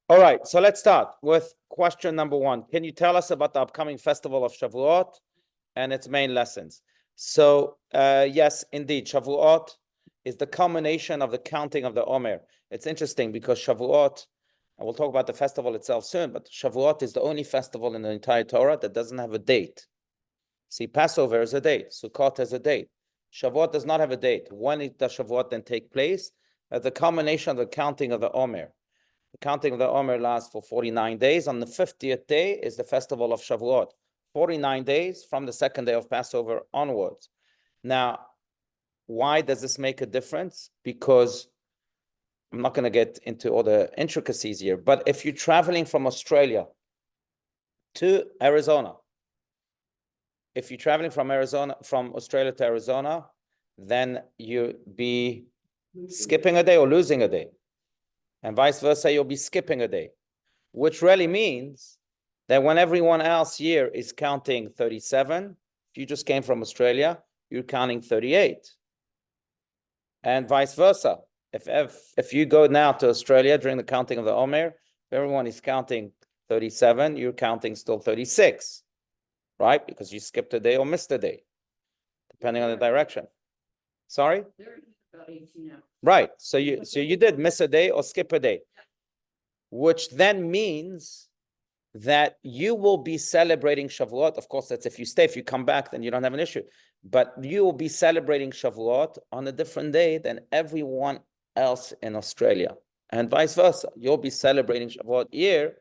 All right, so let's start with question number one. Can you tell us about the upcoming festival of Shavuot and its main lessons? So, yes, indeed, Shavuot is the culmination of the counting of the Omer. It's interesting because Shavuot, and we'll talk about the festival itself soon, but Shavuot is the only festival in the entire Torah that doesn't have a date. See, Passover is a date, Sukkot has a date. Shavuot does not have a date. When does Shavuot then take place? At the culmination of the counting of the Omer. The counting of the Omer lasts for 49 days. On the 50th day is the festival of Shavuot. 49 days from the second day of Passover onwards. Now, why does this make a difference? Because I'm not going to get into all the intricacies here, but if you're traveling from Australia to Arizona, if you're traveling from Australia to Arizona, then you be skipping a day or losing a day. And vice versa, you'll be skipping a day, which really means that when everyone else here is counting 37, if you just came from Australia, you're counting 38. And vice versa. If you go now to Australia during the counting of the Omer, if everyone is counting 37, you're counting still 36, right? Because you skipped a day or missed a day, depending on the direction. Sorry? Right. So you did miss a day or skip a day, which then means that you will be celebrating Shavuot. Of course, that's if you stay. If you come back, then you don't have an issue. But you will be celebrating Shavuot on a different day than everyone else in Australia. And vice versa. You'll be celebrating Shavuot year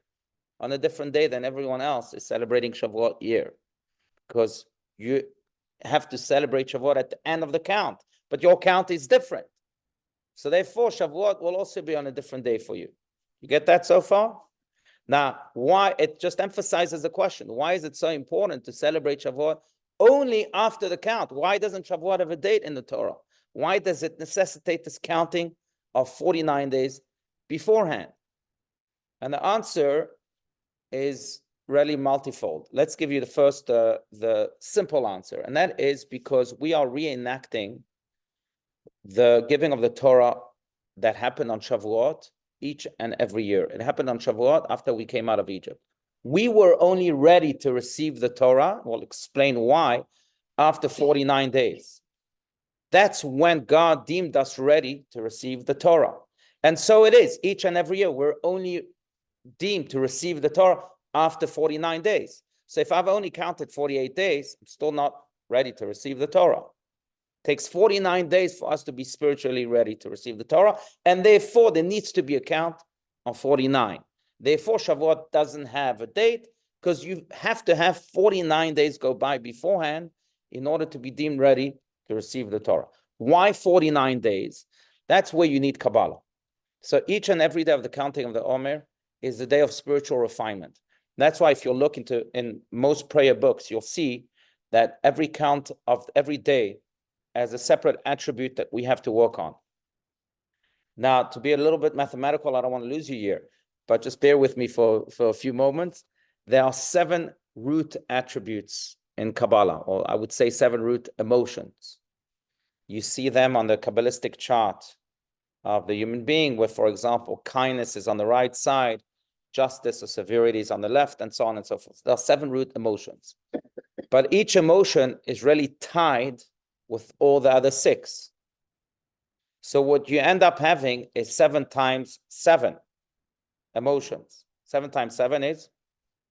on a different day than everyone else is celebrating Shavuot year. Because you have to celebrate Shavuot at the end of the count. But your count is different. So therefore, Shavuot will also be on a different day for you. You get that so far? Now, why? It just emphasizes the question. Why is it so important to celebrate Shavuot only after the count? Why doesn't Shavuot have a date in the Torah? Why does it necessitate this counting of 49 days beforehand? And the answer is really multifold. Let's give you the first, the simple answer. And that is because we are reenacting the giving of the Torah that happened on Shavuot each and every year. It happened on Shavuot after we came out of Egypt. We were only ready to receive the Torah, we'll explain why, after 49 days. That's when God deemed us ready to receive the Torah. And so it is, each and every year, we're only deemed to receive the Torah after 49 days. So if I've only counted 48 days, I'm still not ready to receive the Torah. It takes 49 days for us to be spiritually ready to receive the Torah, and therefore there needs to be a count on 49. Therefore, Shavuot doesn't have a date, because you have to have 49 days go by beforehand in order to be deemed ready to receive the Torah. Why 49 days? That's where you need Kabbalah. So each and every day of the counting of the Omer is the day of spiritual refinement. That's why if you look in most prayer books, you'll see that every count of every day as a separate attribute that we have to work on. Now, to be a little bit mathematical, I don't want to lose you here, but just bear with me for a few moments. There are 7 root attributes in Kabbalah, or I would say 7 root emotions. You see them on the Kabbalistic chart of the human being, where, for example, kindness is on the right side, justice or severity is on the left, and so on and so forth. There are 7 root emotions. But each emotion is really tied with all the other 6. So what you end up having is 7 times 7 emotions. 7 times 7 is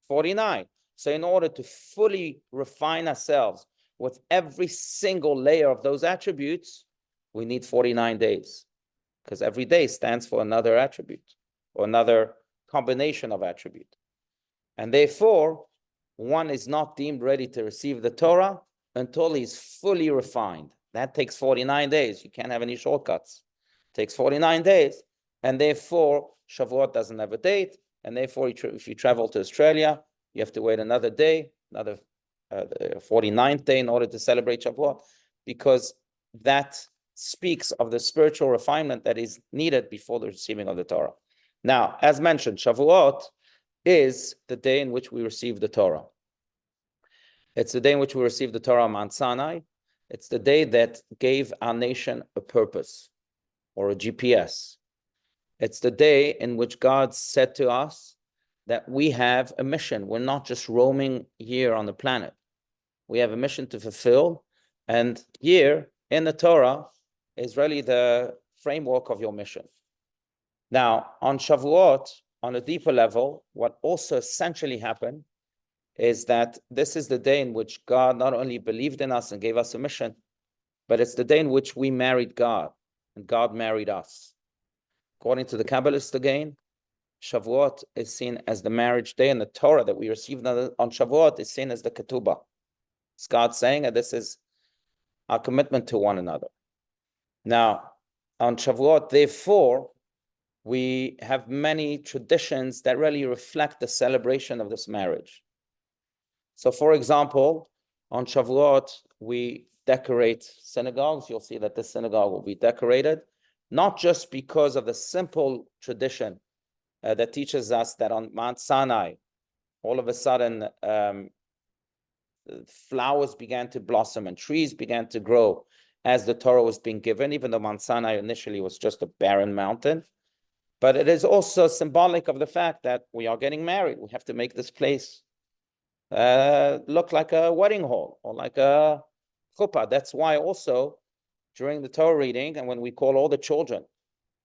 49. So in order to fully refine ourselves with every single layer of those attributes, we need 49 days, because every day stands for another attribute or another combination of attribute. And therefore, one is not deemed ready to receive the Torah until he's fully refined. That takes 49 days. You can't have any shortcuts. It takes 49 days. And therefore, Shavuot doesn't have a date. And therefore, if you travel to Australia, you have to wait another day, another 49th day in order to celebrate Shavuot, because that speaks of the spiritual refinement that is needed before the receiving of the Torah. Now, as mentioned, Shavuot is the day in which we receive the Torah. It's the day in which we receive the Torah on Mount Sinai. It's the day that gave our nation a purpose or a GPS. It's the day in which God said to us that we have a mission. We're not just roaming here on the planet. We have a mission to fulfill, and here in the Torah is really the framework of your mission. Now, on Shavuot, on a deeper level, what also essentially happened is that this is the day in which God not only believed in us and gave us a mission, but it's the day in which we married God, and God married us. According to the Kabbalists again, Shavuot is seen as the marriage day, and the Torah that we received on Shavuot is seen as the ketubah. It's God saying that this is our commitment to one another. Now, on Shavuot, therefore, we have many traditions that really reflect the celebration of this marriage. So, for example, on Shavuot, we decorate synagogues. You'll see that the synagogue will be decorated, not just because of the simple tradition that teaches us that on Mount Sinai, all of a sudden, flowers began to blossom and trees began to grow as the Torah was being given, even though Mount Sinai initially was just a barren mountain. But it is also symbolic of the fact that we are getting married. We have to make this place look like a wedding hall or like a chuppah. That's why also during the Torah reading, and when we call all the children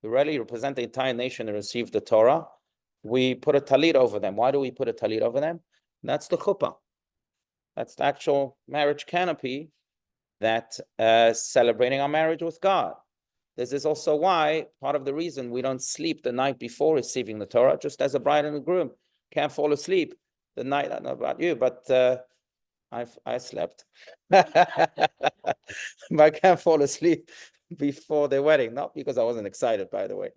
who really represent the entire nation to receive the Torah, we put a talit over them. Why do we put a talit over them? That's the chuppah. That's the actual marriage canopy that celebrating our marriage with God. This is also why part of the reason we don't sleep the night before receiving the Torah, just as a bride and a groom can't fall asleep the night. I don't know about you, but I slept. But I can't fall asleep before the wedding, not because I wasn't excited, by the way,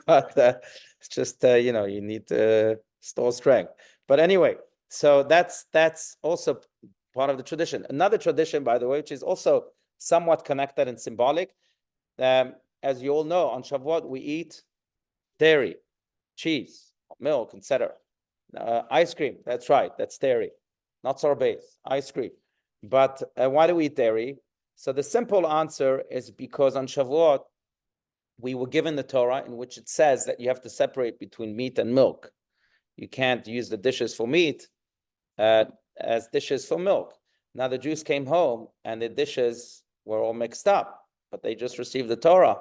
but it's just you need to store strength. But anyway, so that's also part of the tradition. Another tradition, by the way, which is also somewhat connected and symbolic. As you all know, on Shavuot, we eat dairy, cheese, milk, etc. Ice cream, that's right, that's dairy. Not sorbets, ice cream. But why do we eat dairy? So the simple answer is because on Shavuot, we were given the Torah in which it says that you have to separate between meat and milk. You can't use the dishes for meat as dishes for milk. Now the Jews came home and the dishes were all mixed up, but they just received the Torah.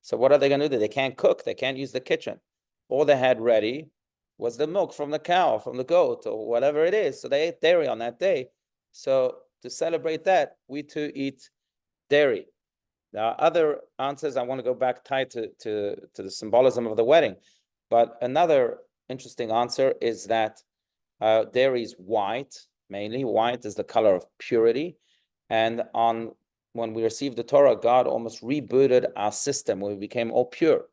So what are they going to do? They can't cook. They can't use the kitchen. All they had ready was the milk from the cow, from the goat, or whatever it is. So they ate dairy on that day. So to celebrate that, we too eat dairy. Now, other answers, I want to go back tied to the symbolism of the wedding. But another interesting answer is that dairy is white, mainly. White is the color of purity. And when we received the Torah, God almost rebooted our system where we became all pure.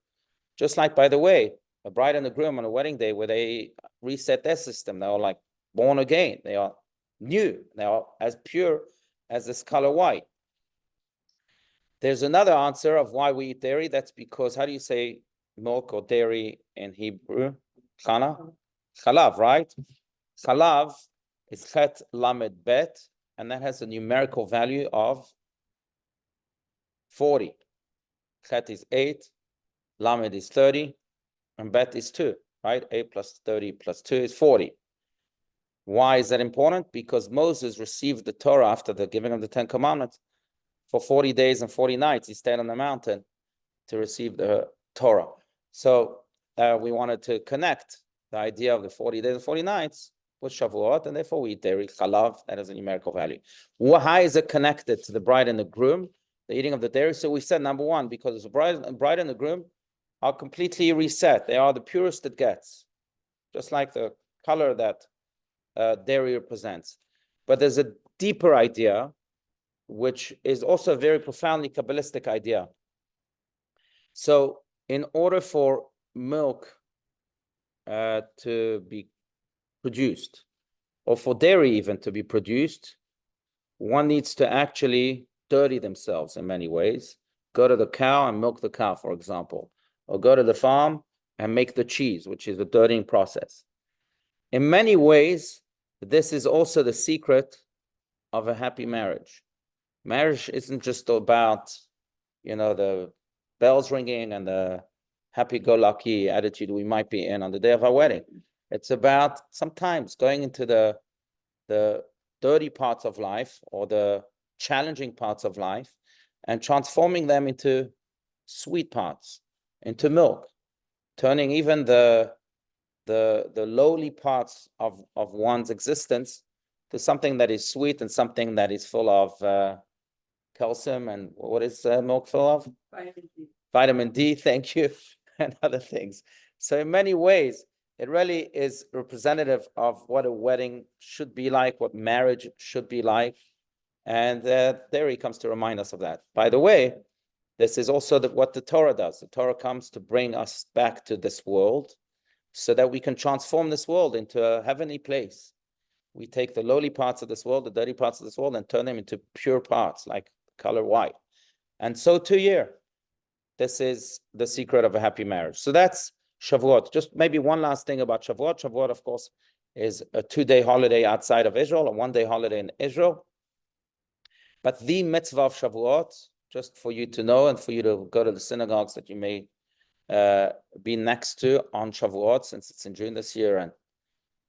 Just like, by the way, a bride and a groom on a wedding day where they reset their system. They are like born again. They are new. They are as pure as this color white. There's another answer of why we eat dairy. That's because, how do you say milk or dairy in Hebrew? Chana? Chalav, right? Chalav is chet lamed bet, and that has a numerical value of 40. Chet is 8, lamed is 30, and bet is 2, right? 8 plus 30 plus 2 is 40. Why is that important? Because Moses received the Torah after the giving of the 10 Commandments. For 40 days and 40 nights, he stayed on the mountain to receive the Torah. So we wanted to connect the idea of the 40 days and 40 nights with Shavuot, and therefore we eat dairy, chalav, that has a numerical value. How is it connected to the bride and the groom, the eating of the dairy? So we said, number one, because the bride and the groom are completely reset. They are the purest it gets, just like the color that dairy represents. But there's a deeper idea, which is also a very profoundly Kabbalistic idea. So in order for milk to be produced, or for dairy even to be produced, one needs to actually dirty themselves in many ways. Go to the cow and milk the cow, for example, or go to the farm and make the cheese, which is the dirtying process. In many ways, this is also the secret of a happy marriage. Marriage isn't just about, the bells ringing and the happy-go-lucky attitude we might be in on the day of our wedding. It's about sometimes going into the dirty parts of life or the challenging parts of life and transforming them into sweet parts, into milk, turning even the lowly parts of one's existence to something that is sweet and something that is full of calcium. And what is milk full of? Vitamin D. Vitamin D, thank you, and other things. So in many ways, it really is representative of what a wedding should be like, what marriage should be like. And there he comes to remind us of that. By the way, this is also what the Torah does. The Torah comes to bring us back to this world so that we can transform this world into a heavenly place. We take the lowly parts of this world, the dirty parts of this world, and turn them into pure parts, like color white. And so too here. This is the secret of a happy marriage. So that's Shavuot. Just maybe one last thing about Shavuot. Shavuot, of course, is a 2-day holiday outside of Israel, a 1-day holiday in Israel. But the mitzvah of Shavuot, just for you to know and for you to go to the synagogues that you may be next to on Shavuot, since it's in June this year. And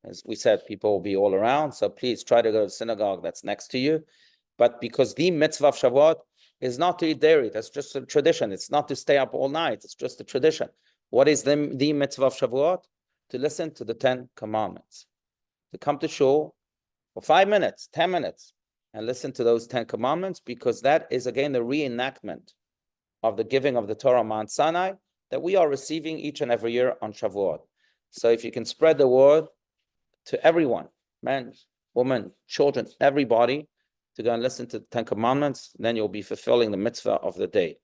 as we said, people will be all around. So please try to go to the synagogue that's next to you. But because the mitzvah of Shavuot is not to eat dairy, that's just a tradition. It's not to stay up all night. It's just a tradition. What is the mitzvah of Shavuot? To listen to the 10 commandments. To come to shul for 5 minutes, 10 minutes, and listen to those 10 commandments, because that is, again, the reenactment of the giving of the Torah Mount Sinai that we are receiving each and every year on Shavuot. So if you can spread the word to everyone, men, women, children, everybody, to go and listen to the 10 commandments, then you'll be fulfilling the mitzvah of the day.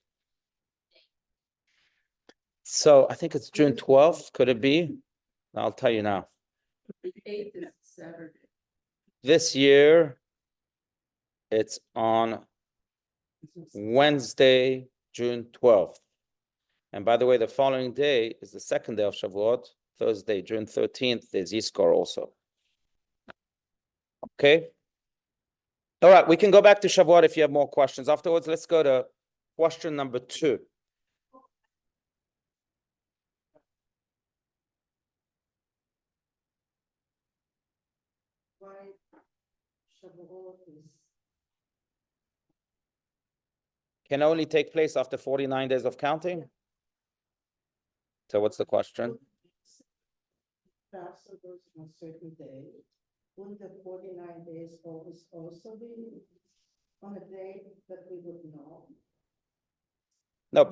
So I think it's June 12th. Could it be? I'll tell you now. The 8th is Saturday. This year, it's on Wednesday, June 12th. And by the way, the following day is the second day of Shavuot, Thursday, June 13th, there's Yizkor also. Okay? All right, we can go back to Shavuot if you have more questions. Afterwards, let's go to question number 2. Why Shavuot is Can only take place after 49 days of counting? So what's the question? Passover on a certain day. Wouldn't the 49 days always also be on a day that we would know? No,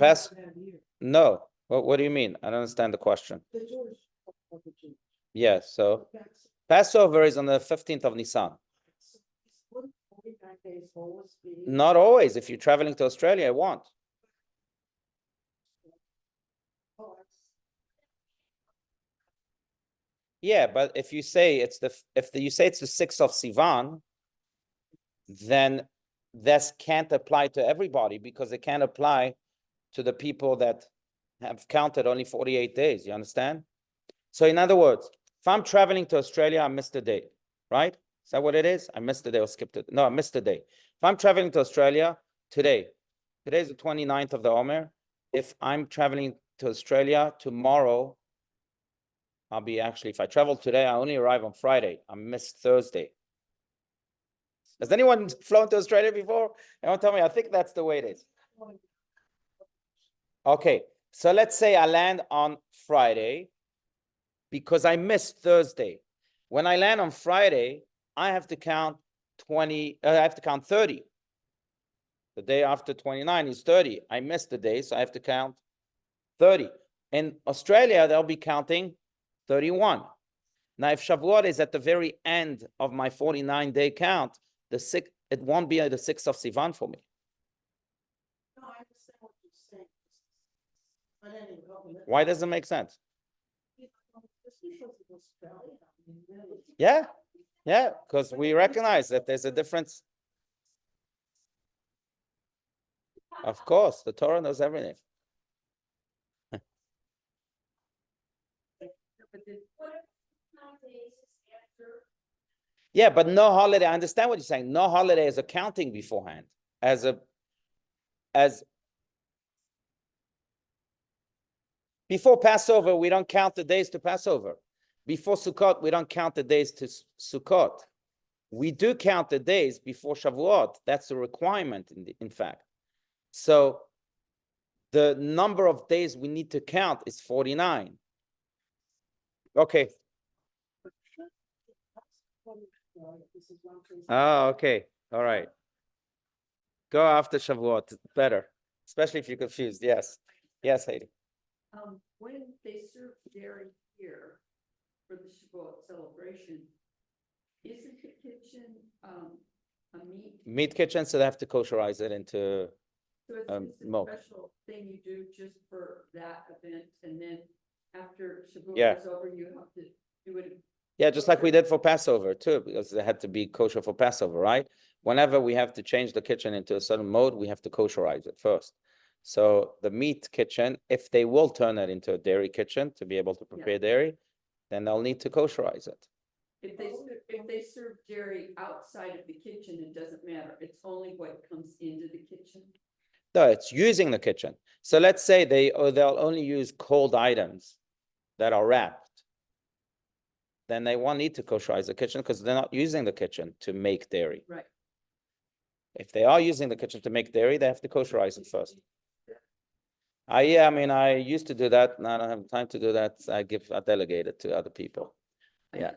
no. What do you mean? I don't understand the question. The Jewish of the Jews. Yes, so Passover is on the 15th of Nisan. So wouldn't 49 days always be? Not always. If you're traveling to Australia, it won't. Oh, Yeah, but if you say it's the 6th of Sivan, then this can't apply to everybody, because it can't apply to the people that have counted only 48 days. You understand? So in other words, if I'm traveling to Australia, I missed a day, right? Is that what it is? I missed a day or skipped it. No, I missed a day. If I'm traveling to Australia today's the 29th of the Omer. If I'm traveling to Australia tomorrow, I'll be if I travel today, I only arrive on Friday. I missed Thursday. Has anyone flown to Australia before? Anyone tell me? I think that's the way it is. Okay, so let's say I land on Friday because I missed Thursday. When I land on Friday, I have to count 30. The day after 29 is 30. I missed the day, so I have to count 30. In Australia, they'll be counting 31. Now, if Shavuot is at the very end of my 49-day count, it won't be the 6th of Sivan for me. no, I understand what you're saying. But anyway, Why does it make sense? especially in Australia, I mean, really. Yeah, because we recognize that there's a difference. Of course, the Torah knows everything. Yeah, but no holiday. I understand what you're saying. No holiday is accounting beforehand. Before Passover, we don't count the days to Passover. Before Sukkot, we don't count the days to Sukkot. We do count the days before Shavuot. That's a requirement, in fact. So the number of days we need to count is 49. Okay. Oh, okay. All right. Go after Shavuot. Better, especially if you're confused. Yes. Yes, Heidi. When they serve dairy here for the Shavuot celebration, isn't the kitchen a Meat kitchen, so they have to kosherize it into so it's just a milk. special thing you do just for that event, and then after Shavuot Yeah. is over, you have to do it. Yeah, just like we did for Passover too, because they had to be kosher for Passover, right? Whenever we have to change the kitchen into a certain mode, we have to kosherize it first. So the meat kitchen, if they will turn it into a dairy kitchen to be able to prepare dairy, then they'll need to kosherize it. If they serve dairy outside of the kitchen, it doesn't matter. It's only what comes into the kitchen. No, it's using the kitchen. So let's say they'll only use cold items that are wrapped. Then they won't need to kosherize the kitchen because they're not using the kitchen to make dairy. Right. If they are using the kitchen to make dairy, they have to kosherize it first. I mean, I used to do that, and I don't have time to do that. I delegate it to other people. Yeah.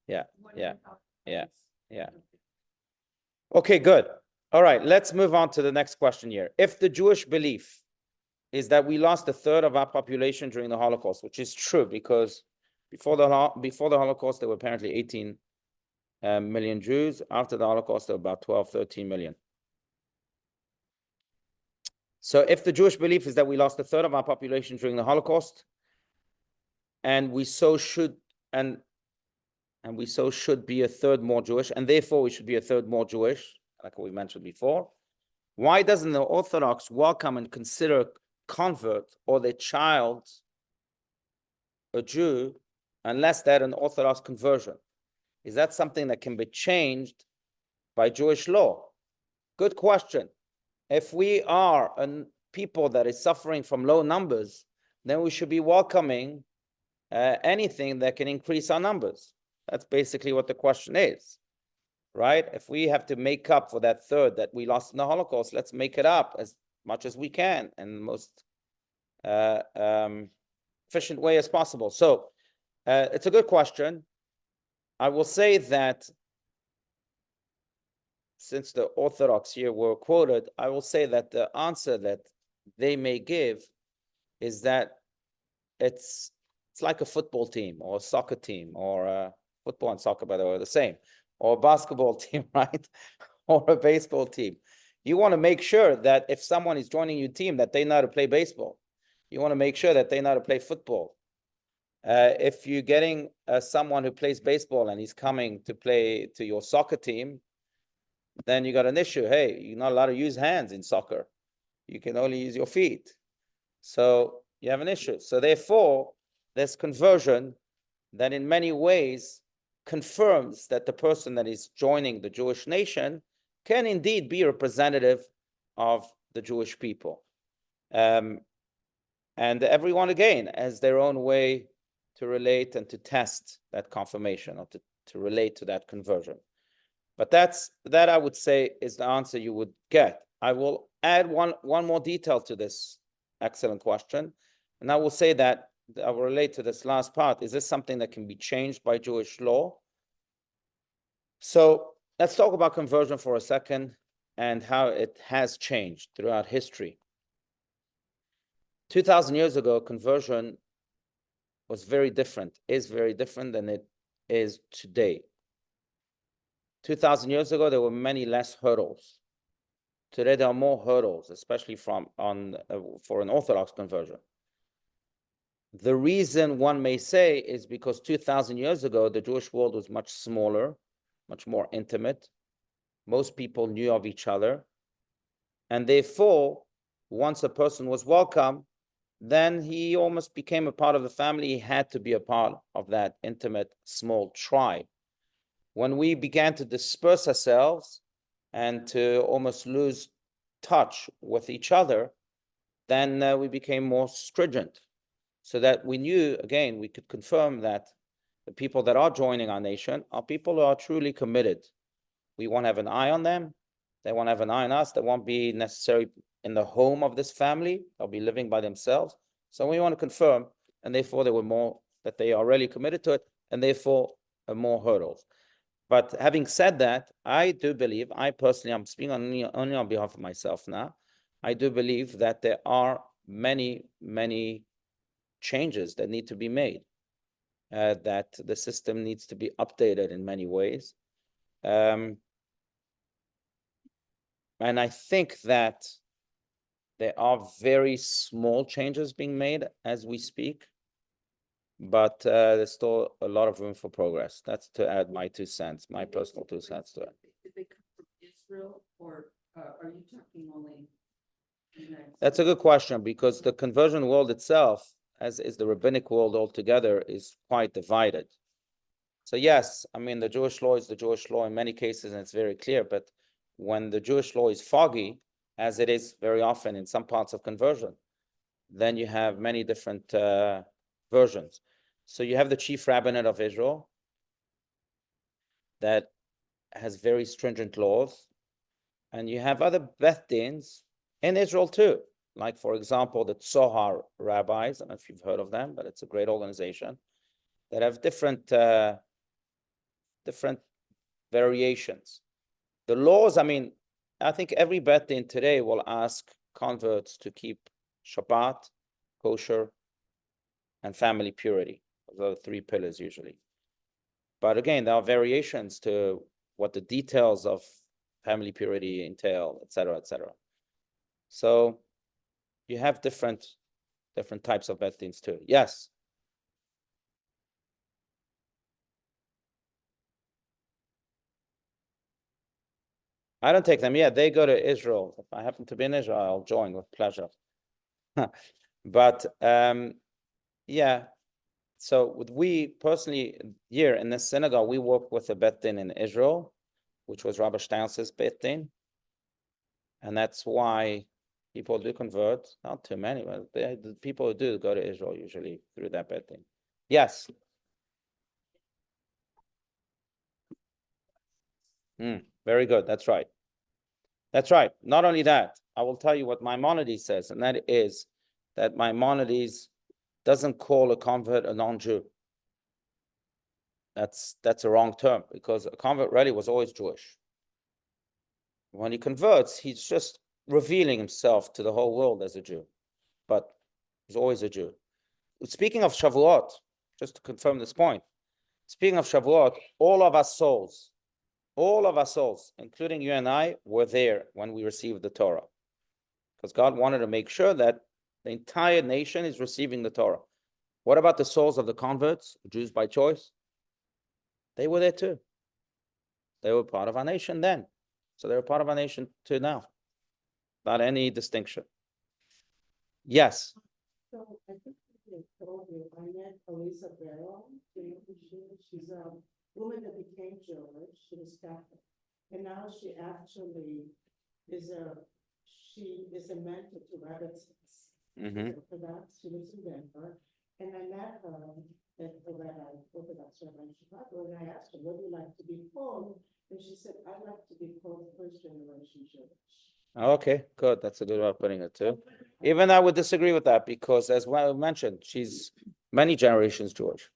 Yeah. Okay, good. All right, let's move on to the next question here. If the Jewish belief is that we lost a third of our population during the Holocaust, which is true because before the Holocaust, there were apparently 18 million Jews. After the Holocaust, there were about 12, 13 million. So if the Jewish belief is that we lost a third of our population during the Holocaust, and we so should be a third more Jewish, and therefore we should be a third more Jewish, like we mentioned before, why doesn't the Orthodox welcome and consider convert or their child a Jew unless they're an Orthodox conversion? Is that something that can be changed by Jewish law? Good question. If we are a people that is suffering from low numbers, then we should be welcoming anything that can increase our numbers. That's basically what the question is, right? If we have to make up for that third that we lost in the Holocaust, let's make it up as much as we can in the most efficient way as possible. So it's a good question. I will say that since the Orthodox here were quoted, I will say that the answer that they may give is that it's like a football team or a soccer team, or football and soccer, by the way, are the same, or a basketball team, right? Or a baseball team. You want to make sure that if someone is joining your team, that they know how to play baseball. You want to make sure that they know how to play football. If you're getting someone who plays baseball and he's coming to play to your soccer team, then you got an issue. Hey, you're not allowed to use hands in soccer. You can only use your feet. So you have an issue. So therefore, this conversion that in many ways confirms that the person that is joining the Jewish nation can indeed be representative of the Jewish people. And everyone, again, has their own way to relate and to test that confirmation, or to relate to that conversion. But that I would say is the answer you would get. I will add one more detail to this excellent question. And I will say that I will relate to this last part. Is this something that can be changed by Jewish law? So let's talk about conversion for a second and how it has changed throughout history. 2,000 years ago, conversion was very different, is very different than it is today. 2,000 years ago, there were many less hurdles. Today, there are more hurdles, especially for an Orthodox conversion. The reason, one may say, is because 2,000 years ago, the Jewish world was much smaller, much more intimate. Most people knew of each other. And therefore, once a person was welcome, then he almost became a part of the family. He had to be a part of that intimate, small tribe. When we began to disperse ourselves and to almost lose touch with each other, then we became more stringent. so that we knew, again, we could confirm that the people that are joining our nation are people who are truly committed. We want to have an eye on them. They want to have an eye on us. They won't be necessarily in the home of this family. They'll be living by themselves. So we want to confirm, and therefore there were more that they are really committed to it, and therefore more hurdles. But having said that, I do believe, I personally, I'm speaking only on behalf of myself now, I do believe that there are many, many changes that need to be made, that the system needs to be updated in many ways. And I think that there are very small changes being made as we speak, but there's still a lot of room for progress. That's to add my 2 cents, my personal 2 cents to it. Did they come from Israel, or are you talking only? That's a good question, because the conversion world itself, as is the rabbinic world altogether, is quite divided. So yes, I mean, the Jewish law is the Jewish law in many cases, and it's very clear, but when the Jewish law is foggy, as it is very often in some parts of conversion, then you have many different versions. So you have the chief rabbinate of Israel that has very stringent laws, and you have other Beth Dins in Israel too, like, for example, the Tzohar rabbis. I don't know if you've heard of them, but it's a great organization that have different variations. The laws, I mean, I think every Beth Din today will ask converts to keep Shabbat, kosher, and family purity. Those are the 3 pillars usually. But again, there are variations to what the details of family purity entail, et cetera, et cetera. So you have different types of Beth Dins too. Yes. I don't take them. Yeah, they go to Israel. If I happen to be in Israel, I'll join with pleasure. But yeah, so we personally here in this synagogue, we work with a Beth Din in Israel, which was Rabbi Stein's Beth Din. And that's why people do convert, not too many, but the people who do go to Israel usually through that Beth Din. Yes. Very good. That's right. That's right. Not only that, I will tell you what Maimonides says, and that is that Maimonides doesn't call a convert a non-Jew. That's a wrong term, because a convert really was always Jewish. When he converts, he's just revealing himself to the whole world as a Jew, but he's always a Jew. Speaking of Shavuot, just to confirm this point, speaking of Shavuot, all of our souls, including you and I, were there when we received the Torah, because God wanted to make sure that the entire nation is receiving the Torah. What about the souls of the converts, Jews by choice? They were there too. They were part of our nation then. So they're part of our nation too now. Without any distinction. Yes. So I think I told you, I met Elisa Barrow. She's a woman that became Jewish. She was Catholic. And now she actually is a mentor to rabbis. For that, she lives in Denver. And I met her at the Orthodox Rabbi in Chicago, and I asked her, what do you like to be called? And she said, I'd like to be called first generation Jewish. Okay, good. That's a good way of putting it too. Even I would disagree with that, because as well mentioned, she's many generations Jewish.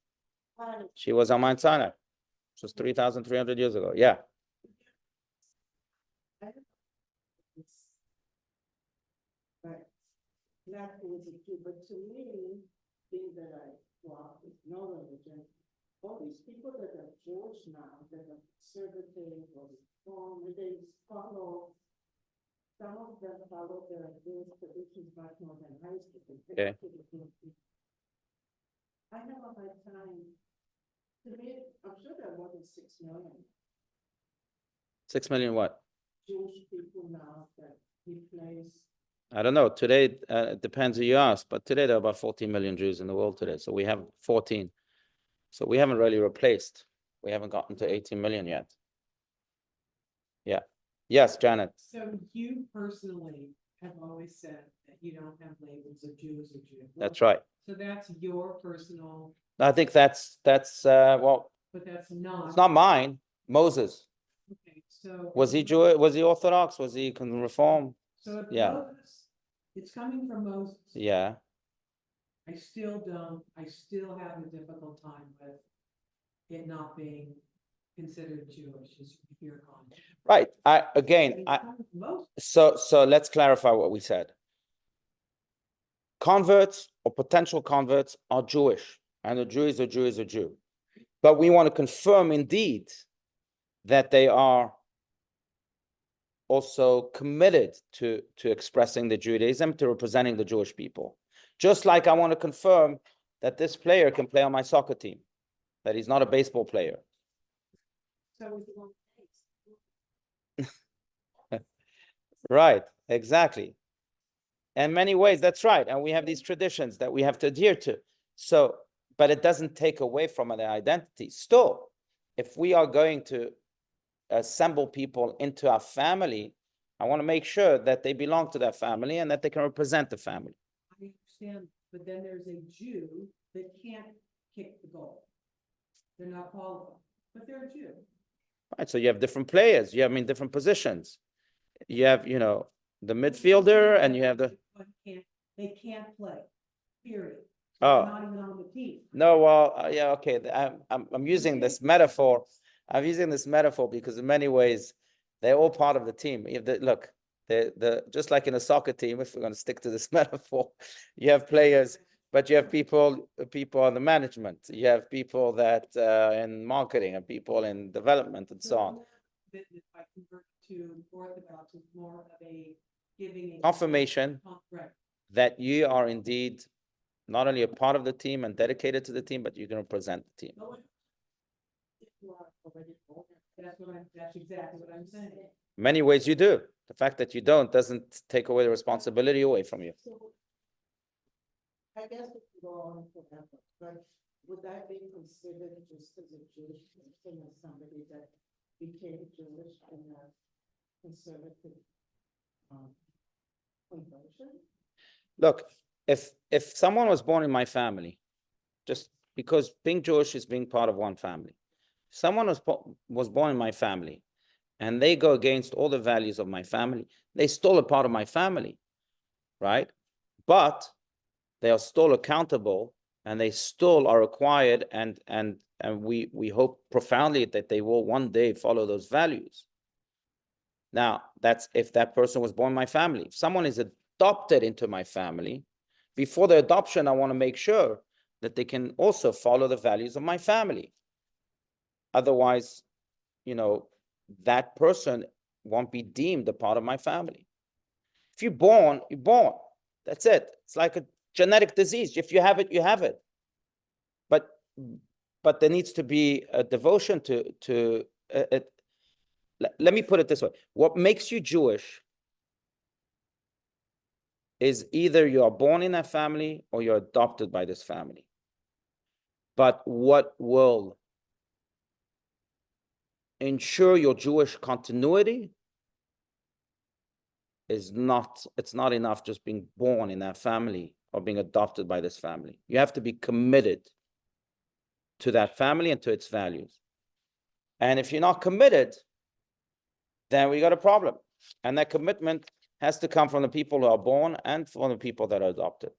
She was on Mount Sinai, which was 3,300 years ago. Yeah. But that was a Jew, but to me, being that I walk with no religion, all these people that are Jewish now, that are conservative or reform, they follow, some of them follow their Jewish traditions much more than I do. Okay. I have a hard time, to me, I'm sure there are more than 6 million 6 million what? Jewish people now that replace. I don't know. Today, it depends who you ask, but today there are about 14 million Jews in the world today. So we have 14. So we haven't really replaced. We haven't gotten to 18 million yet. Yeah. Yes, Janet. So you personally have always said that you don't have labels of Jew as a Jew. That's right. So that's your personal, I think that's well, but that's not. it's not mine. Moses, Okay, so. was he Jewish? Was he Orthodox? Was he Reform? So if Yeah. Moses, it's coming from Moses. Yeah. I still have a difficult time with it not being considered Jewish as your comment. Right. It's coming from Moses. So let's clarify what we said. Converts or potential converts are Jewish, and a Jew is a Jew is a Jew. But we want to confirm indeed that they are also committed to expressing the Judaism, to representing the Jewish people. Just like I want to confirm that this player can play on my soccer team, that he's not a baseball player. So we want Right, exactly. In many ways, that's right. And we have these traditions that we have to adhere to. So, but it doesn't take away from their identity. Still, if we are going to assemble people into our family, I want to make sure that they belong to that family and that they can represent the family. I understand, but then there's a Jew that can't kick the goal. They're not qualified, but they're a Jew. Right. So you have different players, you have different positions. You have, the midfielder and you have the They can't play, period. Oh. They're not even on the team. No, well, yeah, okay. I'm using this metaphor. I'm using this metaphor because in many ways they're all part of the team. Look, the just like in a soccer team, if we're going to stick to this metaphor, you have players, but you have people on the management. You have people that in marketing and people in development and so on. That if I convert to Orthodox, it's more of a giving a Confirmation right. that you are indeed not only a part of the team and dedicated to the team, but you can represent the team. That's exactly what I'm saying. In many ways you do. The fact that you don't doesn't take away the responsibility away from you. I guess we could go on forever, but would that be considered just as a Jewish person, as somebody that became Jewish in a conservative conversion? Look, if someone was born in my family, just because being Jewish is being part of one family, if someone was born in my family and they go against all the values of my family, they still a part of my family, right? But they are still accountable and they still are required, and we hope profoundly that they will one day follow those values. Now, that's if that person was born in my family. If someone is adopted into my family, before the adoption, I want to make sure that they can also follow the values of my family. Otherwise, that person won't be deemed a part of my family. If you're born, you're born. That's it. It's like a genetic disease. If you have it, you have it. But there needs to be a devotion to it. Let me put it this way. What makes you Jewish is either you are born in that family or you're adopted by this family. But what will ensure your Jewish continuity it's not enough just being born in that family or being adopted by this family. You have to be committed to that family and to its values. And if you're not committed, then we got a problem. And that commitment has to come from the people who are born and from the people that are adopted.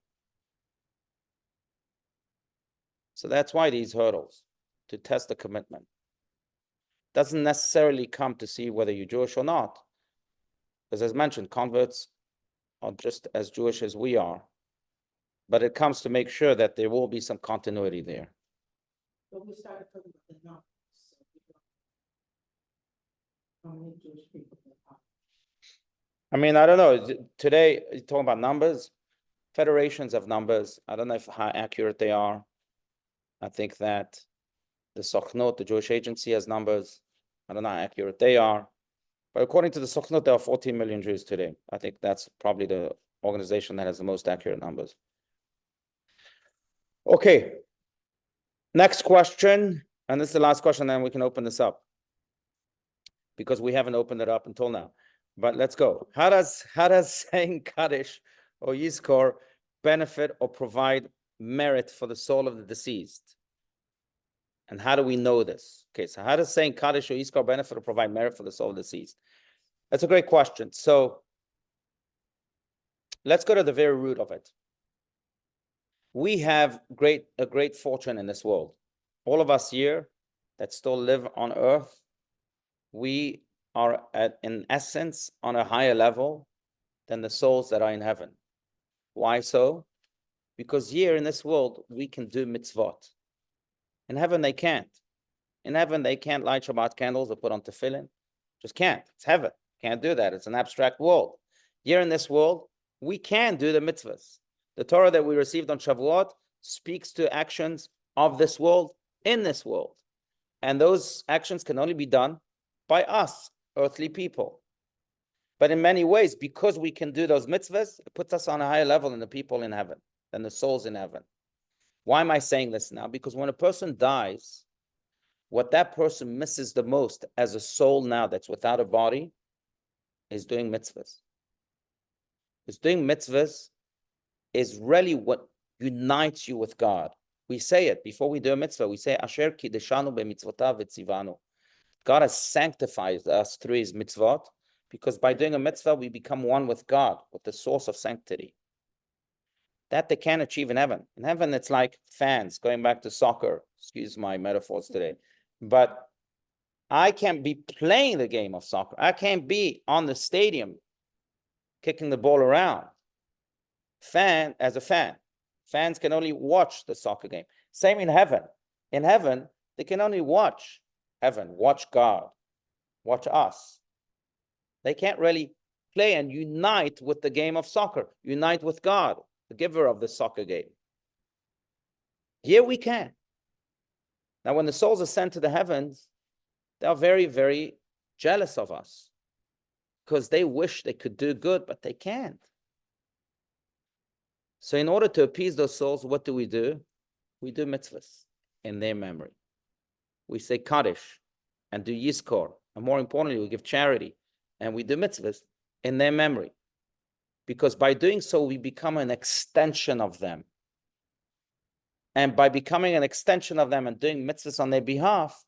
So that's why these hurdles, to test the commitment. Doesn't necessarily come to see whether you're Jewish or not. Because as mentioned, converts are just as Jewish as we are. But it comes to make sure that there will be some continuity there. But we started talking about the numbers. How many Jewish people there are? I mean, I don't know. Today, you're talking about numbers. Federations have numbers. I don't know how accurate they are. I think that the Sochnot, the Jewish agency, has numbers. I don't know how accurate they are. But according to the Sochnot, there are 14 million Jews today. I think that's probably the organization that has the most accurate numbers. Okay. Next question. And this is the last question, then we can open this up. Because we haven't opened it up until now. But let's go. How does saying Kaddish or Yizkor benefit or provide merit for the soul of the deceased? And how do we know this? Okay, so how does saying Kaddish or Yizkor benefit or provide merit for the soul of the deceased? That's a great question. So let's go to the very root of it. We have a great fortune in this world. All of us here that still live on earth, we are in essence on a higher level than the souls that are in heaven. Why so? Because here in this world, we can do mitzvot. In heaven, they can't. In heaven, they can't light Shabbat candles or put on tefillin. Just can't. It's heaven. Can't do that. It's an abstract world. Here in this world, we can do the mitzvahs. The Torah that we received on Shavuot speaks to actions of this world in this world. And those actions can only be done by us, earthly people. But in many ways, because we can do those mitzvahs, it puts us on a higher level than the people in heaven, than the souls in heaven. Why am I saying this now? Because when a person dies, what that person misses the most as a soul now that's without a body is doing mitzvahs. Because doing mitzvahs is really what unites you with God. We say it before we do a mitzvah. We say, Asher kideshanu b'mitzvotav v'tzivanu. God has sanctified us through his mitzvot, because by doing a mitzvah, we become one with God, with the source of sanctity. That they can't achieve in heaven. In heaven, it's like fans, going back to soccer. Excuse my metaphors today. But I can't be playing the game of soccer. I can't be on the stadium kicking the ball around. As a fan. Fans can only watch the soccer game. Same in heaven. In heaven, they can only watch heaven, watch God, watch us. They can't really play and unite with the game of soccer, unite with God, the giver of the soccer game. Here we can. Now, when the souls ascend to the heavens, they are very, very jealous of us because they wish they could do good, but they can't. So in order to appease those souls, what do? We do mitzvahs in their memory. We say Kaddish and do Yizkor. And more importantly, we give charity and we do mitzvahs in their memory. Because by doing so, we become an extension of them. And by becoming an extension of them and doing mitzvahs on their behalf,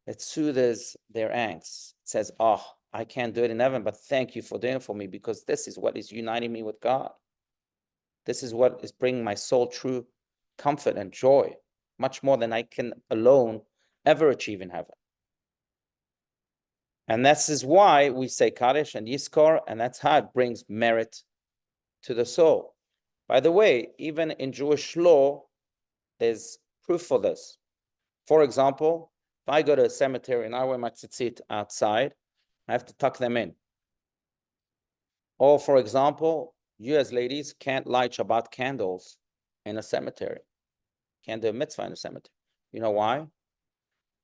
it soothes their angst. It says, oh, I can't do it in heaven, but thank you for doing it for me, because this is what is uniting me with God. This is what is bringing my soul true comfort and joy, much more than I can alone ever achieve in heaven. And this is why we say Kaddish and Yizkor, and that's how it brings merit to the soul. By the way, even in Jewish law, there's proof for this. For example, if I go to a cemetery and I wear my tzitzit outside, I have to tuck them in. Or, for example, you as ladies can't light Shabbat candles in a cemetery. Can't do a mitzvah in a cemetery. You know why?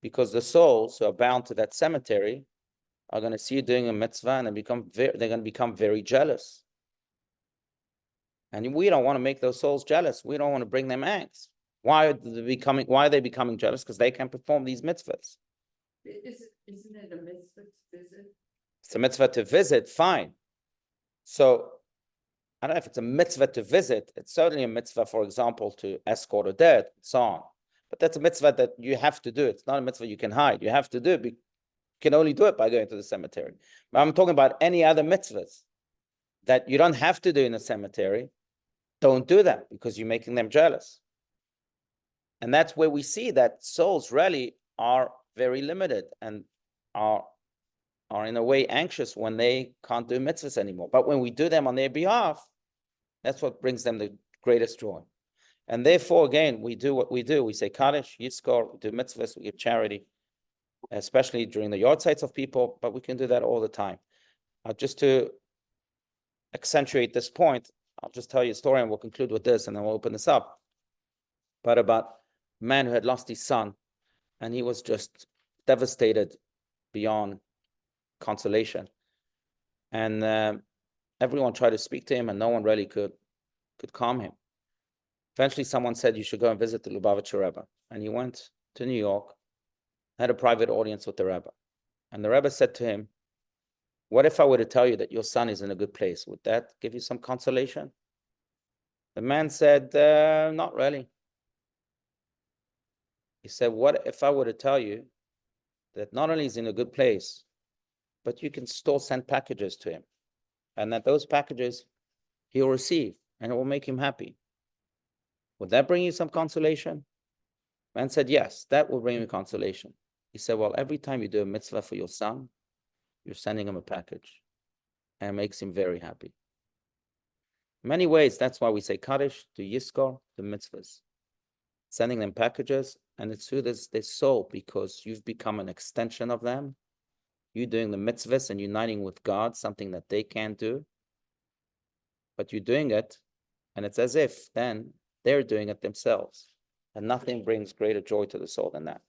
Because the souls who are bound to that cemetery are going to see you doing a mitzvah, and they're going to become very jealous. And we don't want to make those souls jealous. We don't want to bring them angst. Why are they becoming jealous? Because they can perform these mitzvahs. Isn't it a mitzvah to visit? It's a mitzvah to visit, fine. So I don't know if it's a mitzvah to visit. It's certainly a mitzvah, for example, to escort a dead, and so on. But that's a mitzvah that you have to do. It's not a mitzvah you can hide. You have to do it. You can only do it by going to the cemetery. But I'm talking about any other mitzvahs that you don't have to do in a cemetery. Don't do that, because you're making them jealous. And that's where we see that souls really are very limited and are in a way anxious when they can't do mitzvahs anymore. But when we do them on their behalf, that's what brings them the greatest joy. And therefore, again, we do what we do. We say Kaddish, Yizkor, we do mitzvahs, we give charity, especially during the yahrzeits of people, but we can do that all the time. Just to accentuate this point, I'll just tell you a story and we'll conclude with this and then we'll open this up. But about a man who had lost his son, and he was just devastated beyond consolation. And everyone tried to speak to him and no one really could calm him. Eventually someone said, you should go and visit the Lubavitcher Rebbe. And he went to New York, had a private audience with the Rebbe. And the Rebbe said to him, What if I were to tell you that your son is in a good place? Would that give you some consolation? The man said, not really. He said, what if I were to tell you that not only is he in a good place, but you can still send packages to him, and that those packages he'll receive, and it will make him happy? Would that bring you some consolation? Man said, yes, that will bring me consolation. He said, well, every time you do a mitzvah for your son, you're sending him a package, and it makes him very happy. In many ways, that's why we say Kaddish, to Yizkor, to mitzvahs. Sending them packages, and it soothes their soul because you've become an extension of them. You're doing the mitzvahs and uniting with God, something that they can't do. But you're doing it, and it's as if then they're doing it themselves. And nothing brings greater joy to the soul than that.